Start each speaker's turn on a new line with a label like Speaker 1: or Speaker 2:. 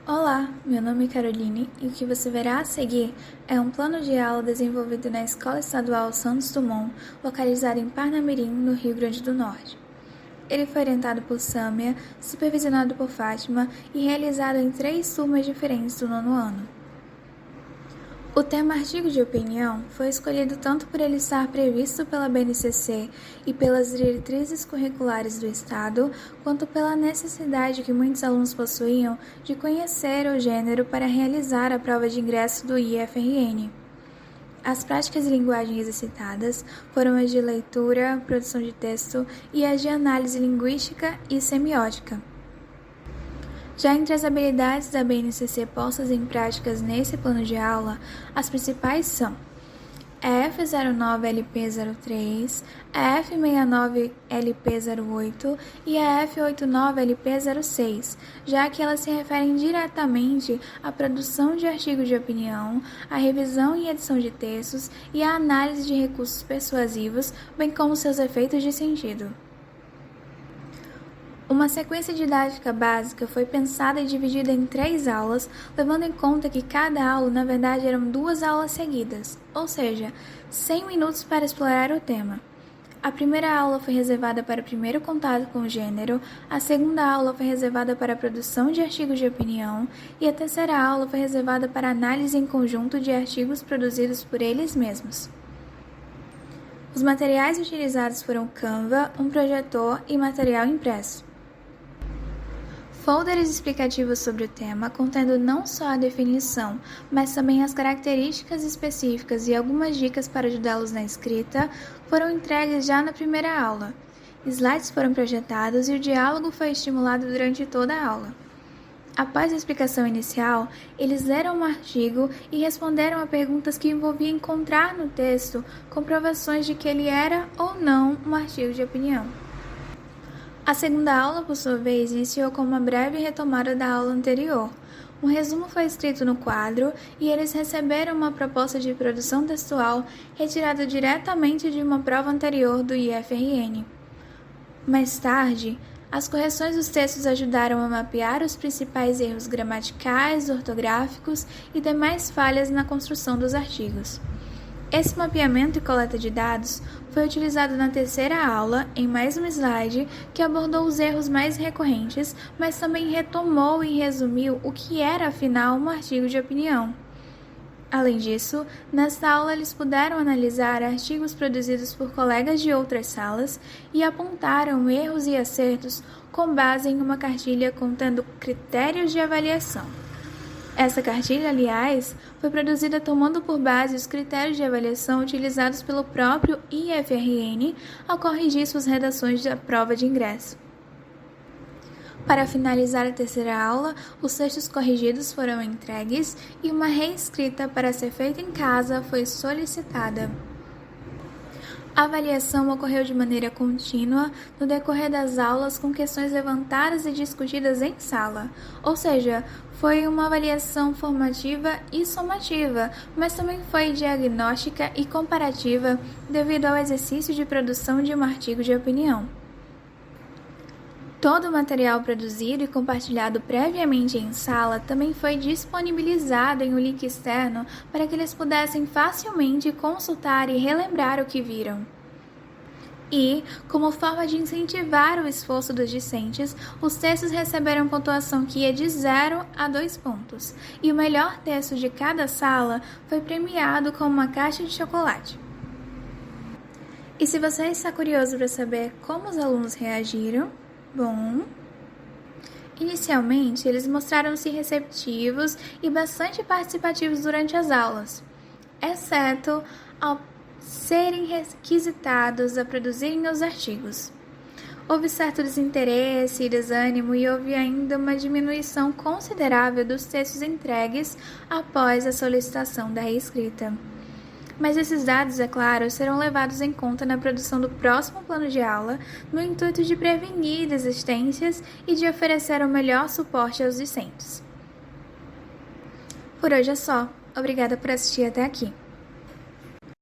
Speaker 1: Olá, meu nome é Caroline e o que você verá a seguir é um plano de aula desenvolvido na Escola Estadual Santos Dumont, localizada em Parnamirim, no Rio Grande do Norte. Ele foi orientado por Sâmia, supervisionado por Fátima e realizado em 3 turmas diferentes do 9º ano. O tema artigo de opinião foi escolhido tanto por ele estar previsto pela BNCC e pelas diretrizes curriculares do Estado, quanto pela necessidade que muitos alunos possuíam de conhecer o gênero para realizar a prova de ingresso do IFRN. As práticas de linguagem exercitadas foram as de leitura, produção de texto e as de análise linguística e semiótica. Já entre as habilidades da BNCC postas em práticas nesse plano de aula, as principais são a F09LP03, a F69LP08 e a F89LP06, já que elas se referem diretamente à produção de artigos de opinião, à revisão e edição de textos e à análise de recursos persuasivos, bem como seus efeitos de sentido. Uma sequência didática básica foi pensada e dividida em 3 aulas, levando em conta que cada aula, na verdade, eram 2 aulas seguidas, ou seja, 100 minutos para explorar o tema. A primeira aula foi reservada para o primeiro contato com o gênero, a segunda aula foi reservada para a produção de artigos de opinião e a terceira aula foi reservada para a análise em conjunto de artigos produzidos por eles mesmos. Os materiais utilizados foram Canva, um projetor e material impresso. Folders explicativos sobre o tema, contendo não só a definição, mas também as características específicas e algumas dicas para ajudá-los na escrita, foram entregues já na primeira aula. Slides foram projetados e o diálogo foi estimulado durante toda a aula. Após a explicação inicial, eles leram o artigo e responderam a perguntas que envolviam encontrar no texto comprovações de que ele era ou não um artigo de opinião. A segunda aula, por sua vez, iniciou com uma breve retomada da aula anterior. Um resumo foi escrito no quadro e eles receberam uma proposta de produção textual retirada diretamente de uma prova anterior do IFRN. Mais tarde, as correções dos textos ajudaram a mapear os principais erros gramaticais, ortográficos e demais falhas na construção dos artigos. Esse mapeamento e coleta de dados foi utilizado na terceira aula, em mais um slide, que abordou os erros mais recorrentes, mas também retomou e resumiu o que era, afinal, um artigo de opinião. Além disso, nesta aula eles puderam analisar artigos produzidos por colegas de outras salas e apontaram erros e acertos com base em uma cartilha contendo critérios de avaliação. Essa cartilha, aliás, foi produzida tomando por base os critérios de avaliação utilizados pelo próprio IFRN ao corrigir suas redações da prova de ingresso. Para finalizar a terceira aula, os textos corrigidos foram entregues e uma reescrita para ser feita em casa foi solicitada. A avaliação ocorreu de maneira contínua no decorrer das aulas com questões levantadas e discutidas em sala, ou seja, foi uma avaliação formativa e somativa, mas também foi diagnóstica e comparativa devido ao exercício de produção de um artigo de opinião. Todo o material produzido e compartilhado previamente em sala também foi disponibilizado em um link externo para que eles pudessem facilmente consultar e relembrar o que viram. E, como forma de incentivar o esforço dos discentes, os textos receberam pontuação que ia de 0 a 2 pontos, e o melhor texto de cada sala foi premiado com uma caixa de chocolate. E se você está curioso para saber como os alunos reagiram, bom, inicialmente eles mostraram-se receptivos e bastante participativos durante as aulas, exceto ao serem requisitados a produzirem os artigos. Houve certo desinteresse e desânimo e houve ainda uma diminuição considerável dos textos entregues após a solicitação da reescrita. Mas esses dados, é claro, serão levados em conta na produção do próximo plano de aula, no intuito de prevenir desistências e de oferecer o melhor suporte aos discentes. Por hoje é só. Obrigada por assistir até aqui.